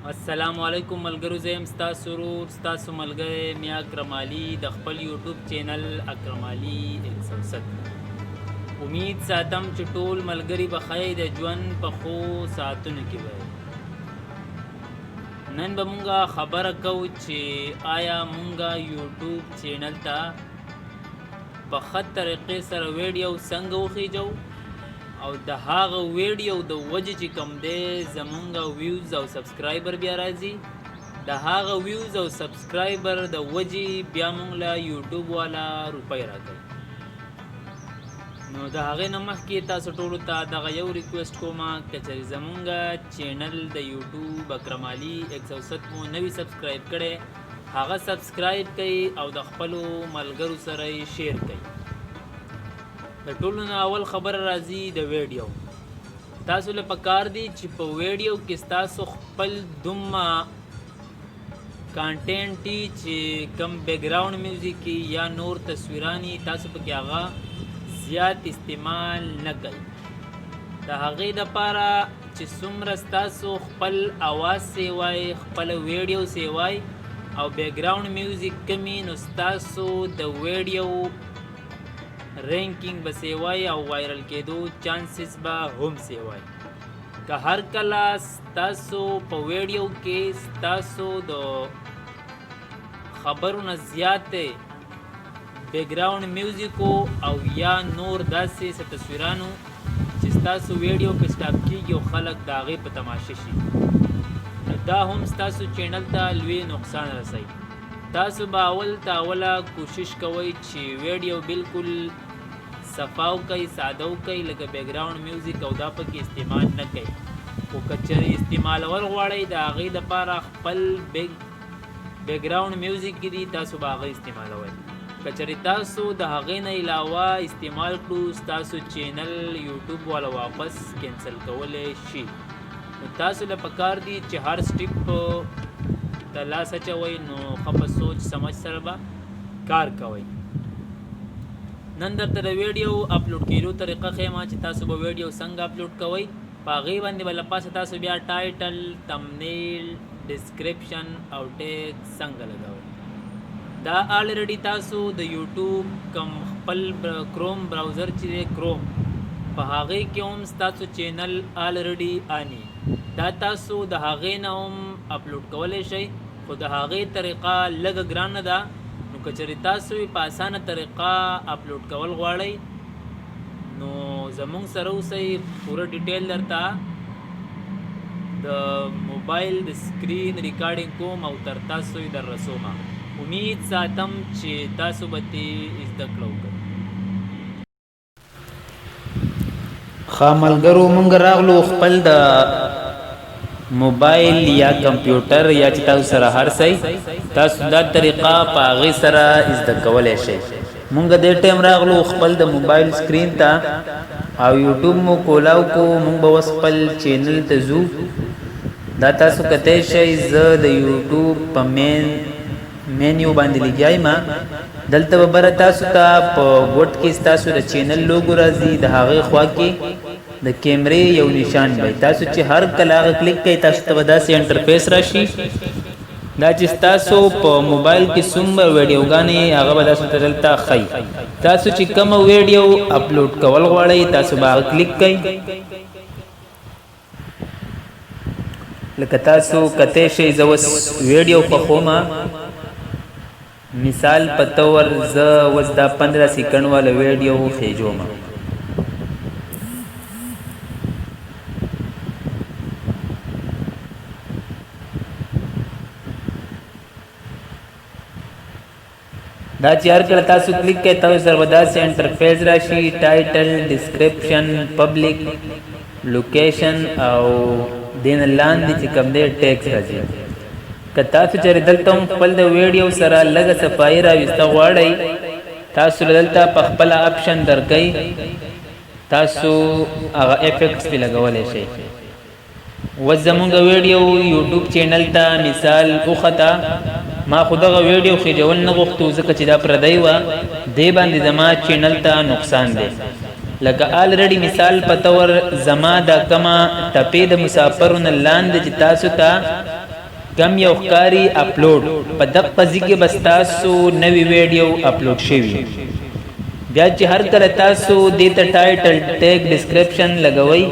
السلام علیکم ملګرو، زه یم ستاسو ورور ستاسو ملګری میا اکرم علي د خپل یوټیوب چینل اکرم علي 107. امید ساتم چې ټول ملګري به خیر د ژوند په ښو ساعتونو کې وي. نن به مونږه خبره کوو چې آیا مونږه یوټیوب چینل ته په ښه طریقې سره ویډیو څنګه وخیجو او د هغه ویډیو د وجې چې کوم دی زمونږ ویوز او سبسکرایبر بیا راځي، د هغه ویوز او سبسکرایبر د وجې بیا مونږ له یوټیوب والا روپۍ راکوي. نو د هغې نه مخکې تاسو ټولو ته دغه یو ریکویسټ کومه که چېرې زمونږ چینل د یوټیوب اکرم علي 107 مو نوي سبسکرایب کړی، هغه سبسکرایب کوئ او د خپلو ملګرو سره یې شیر کوئ. د ټولو نه اول خبره راځي د ویډیو. تاسو له پکار دی چې په ویډیو کې ستاسو خپل دومره کانټینټ چې کم بیکګراوند میوزیک یا نور تصویرانی تاسو پکې هغه زیات استعمال نه کوئ. د هغې دپاره چې څومره ستاسو خپل اواز سیوای، خپل ویډیو سیوای او بیکګراوند میوزیک کمی، نو ستاسو د ویډیو رینکینګ به سیوای او وایرل کېدو چانسز به هم سیوای. که هر کله ستاسو په ویډیو کې ستاسو د خبرو نه زیات بیکګراوند میوزیکو او یا نور داسې څه تصویرانو چې ستاسو ویډیو په سټاپ کېږي او خلک د هغې په تماشه شي، دا هم ستاسو چینل ته لوی نقصان رسوي. تاسو به اول تاوله کوشش کوئ چې ویډیو بالکل صفا وکئ، ساده وکئ، لکه بیکګراوند میوزیک او دا پکې استعمال نه کوئ. خو که چېرې استعمالول غواړئ د هغې دپاره خپل بیکګراوند میوزیک کې دي، تاسو به هغه استعمالوئ. که چېرې تاسو د هغې نه علاوه استعمال کړو، ستاسو چینل یوټیوب والا واپس کینسل کولی شي. نو تاسو له پکار دي چې هر سټیپ د لاس اچوئ، نو ښه په سوچ سمج سره به کار کوئ. نن درته د ویډیو اپلوډ کېدو طریقه ښیم چې تاسو به ویډیو څنګه اپلوډ کوئ. په هغې باندې به له پاسه تاسو بیا ټایټل، تمنیل، ډسکرپشن او ټیګ څنګه لګوئ. دا آلریډي تاسو د یوټیوب کم خپل کروم براوزر چې دی کروم، په هغې کې هم ستاسو چینل آلریډي آني، دا تاسو د هغې نه هم اپلوډ کولی شئ. خو د هغې طریقه لږه ګرانه ده. نو که چېرې تاسو یې په اسانه طریقه اپلوډ کول غواړئ، نو زمونږ سره اوسئ. پوره ډیټیل درته د موبایل د سکرین ریکارډینګ کوم او تر تاسو یې در رسومه. امید ساتم چې تاسو به ترې زده کړه وکړئ. ښه ملګرو، مونږ راغلو خپل د موبایل یا کمپیوټر یا چې تاسو سره هر څه تاسو دا طریقه په هغې سره زده کولی شئ. مونږ دې ټایم راغلو خپل د موبایل سکرین ته او یوټیوب مو کولاو کو. مونږ به اوس خپل چینل ته ځو. دا تاسو کتی شئ، زه د یوټیوب په مینیو باندې لګیا یم. دلته به بره تاسو ته په ګوټ کې ستاسو د چینل لوګو راځي، د هغې خوا کې د کیمرې یو نشان وي. تاسو چې هر کله هغه کلیک کوئ، تاسو ته به داسې انټرفیس راشي. دا چې ستاسو په موبایل کې څومره ویډیوګانې هغه به تاسو ته دلته ښیي. تاسو چې کومه ویډیو اپلوډ کول غواړئ، تاسو به هغه کلیک کوئ. لکه تاسو کتی شئ، زه اوس ویډیو خوښومه. مثال په طور زه اوس دا 15 سیکنډ والا ویډیو خیجومه. دا چې هر کله تاسو کلیک کوئ، تاسو سره به داسې انټرفیس راشي. ټایټل، ډسکرپشن، پبلیک، لوکیشن او دې نه لاندې چې کوم دی ټیکس راځي. که تاسو چېرې دلته هم خپل د ویډیو سره لږه صفایي راویسته غواړئ، تاسو دلته په خپله اپشن درکوئ، تاسو هغه افیکټس پې لګولی شئ. اوس زمونږ ویډیو یوټیوب چینل ته مثال وخته. ما خو دغه ویډیو خیجول نه غوښتو ځکه چې دا پردی وه، دې باندې زما چینل ته نقصان دی. لکه آلریډي مثال په طور زما دا کمه ټپې د مسافرو نه لاندې چې تاسو ته کم یو ښکاری اپلوډ په دقه ځای کې بس تاسو نوی ویډیو اپلوډ شوي بیا چې هر کله تاسو دې ته ټایټل ټیګ ډسکرپشن لګوئ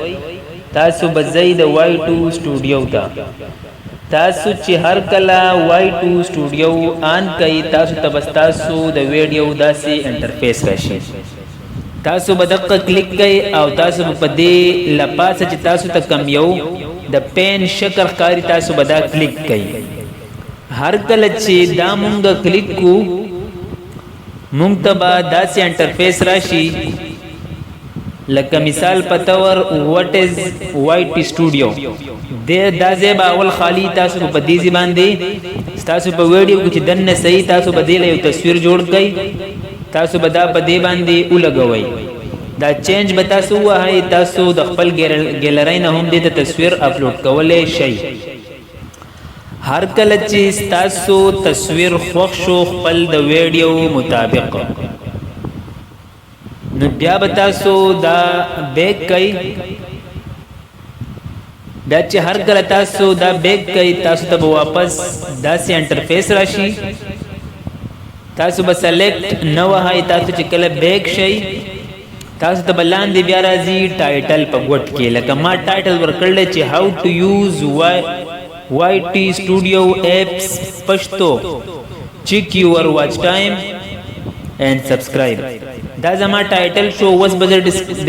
تاسو به ځئ د Y2 سټوډیو ته تاسو چې هر کله Y2 سټوډیو آن کوي تاسو ته بس تاسو د ویډیو داسې انټرفیس راشي تاسو به دقه کلیک کوئ او تاسو په دې لپاسه چې تاسو ته کم یو د پین شکل ښکاري تاسو به دا کلیک کوئ هر کله چې دا مونږ کلیک کو مونږ ته به داسې انټرفیس راشي لکه مثال په تور وات از Y2 سټوډیو دا ځای به اول خالی تاسو په دې ځای باندې تاسو په ویډیو کې چې دننه صحیح تاسو به دې یو تصویر جوړ کړئ تاسو به دا په دې باندې ولګوئ دا چینج به تاسو وهئ تاسو د خپل ګیلرۍ نه هم دې ته تصویر اپلوډ کولی شئ هر کله چې تاسو تصویر خوښ شو خپل د ویډیو مطابق نو بیا به تاسو دا بیک کئ بیا چې هر کله تاسو دا بیک کئ تاسو ته به واپس داسې انټرفیس راشي تاسو به سلیکټ نه وهئ تاسو چې کله بیک شئ تاسو ته به لاندې بیا راځي ټایټل په ګوټ کې لکه ما ټایټل ورکړلی چې هاو ټو یوز Y2 سټوډیو ایپس پښتو چیک یور واچ ټایم اینڈ سبسکرایب دا زما ټایټل شو اوس به زه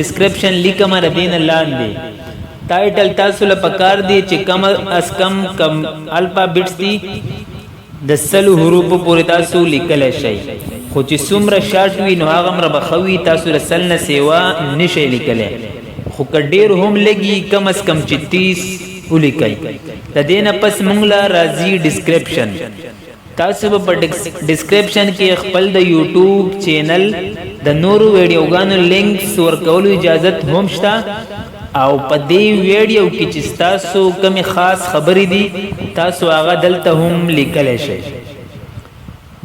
ډسکرپشن لیکم د دې نه لاندې ټایټل تاسو له پکار دی چې کم از کم الفابیټس دي د 100 حروفو پورې تاسو لیکلی شئ خو چې څومره شارټ وي نو هغه مره به ښه وي تاسو له 100 نه سیوا نشئ لیکلی خو که ډېر هم لګي کم از کم چې 30 ولیکئ د دې نه پس موږ له راځي ډسکرپشن تاسو به په ډسکرپشن کې خپل د یوټیوب چینل د نورو ویډیوګانو لینکس ورکولو اجازت هم شته او په دې ویډیو کې چې تاسو کومې خاص خبرې دي تاسو هغه دلته هم لیکلی شئ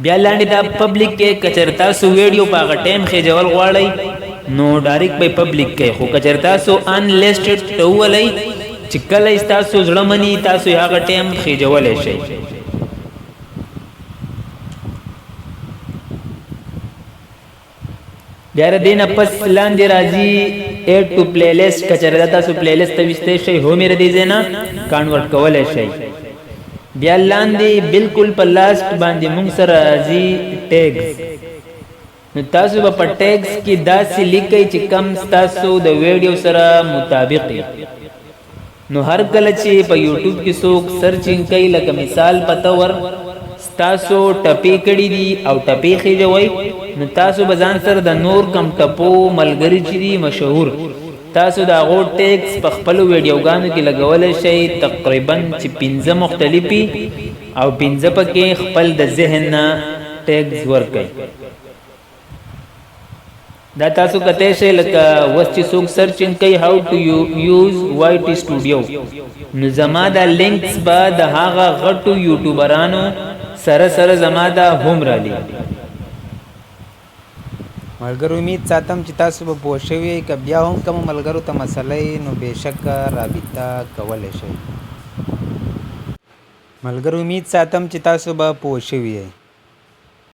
بیا لاندې دا پبلک کې کچر تاسو ویډیو په هغه ټایم خېجول غواړئ نو ډایرکټ به پبلک کې خو کچر تاسو ان لیسټډ ته وولئ چې کله تاسو زړه مني تاسو هغه ټایم خېجولی شئ بیا د دې نه پس لاندې راځي ایډ ټو پلی لیسټ که چېرې تاسو پلی لیسټ ته ویستی شئ هم یې د دې ځای نه کانورټ کولی شئ بیا لاندې بالکل په لاست باندې موږ سره راځي ټیګز نو تاسو به په ټیګز کې داسې لیکئ چې کم ستاسو د ویډیو سره مطابق نو هر کله چې په یوټیوب کې څوک سرچینګ کوي لکه مثال په طور تاسو ټپې کړي دي او ټپې خېجوئ نو تاسو به ځان سره د نور کم ټپو ملګري چې دي مشهور تاسو د هغو ټیګز په خپلو ویډیوګانو کې لګولی شئ تقریبا چې 15 مختلفي او 15 پکې خپل د ذهن نه ټیګز ورکئ دا تاسو کتی شئ لکه اوس چې څوک سرچینګ کوي هاو ټو یوز Y2 سټوډیو نو زما دا لینکس به د هغه غټو یوټیوبرانو سره سره زما دا هم رالی ملګرو امید ساتم چې تاسو به پوه شوي که بیا هم کومو ملګرو ته مسله نو بېشکه رابطه کولی شئ ملګرو امید ساتم چې تاسو به پوه شوي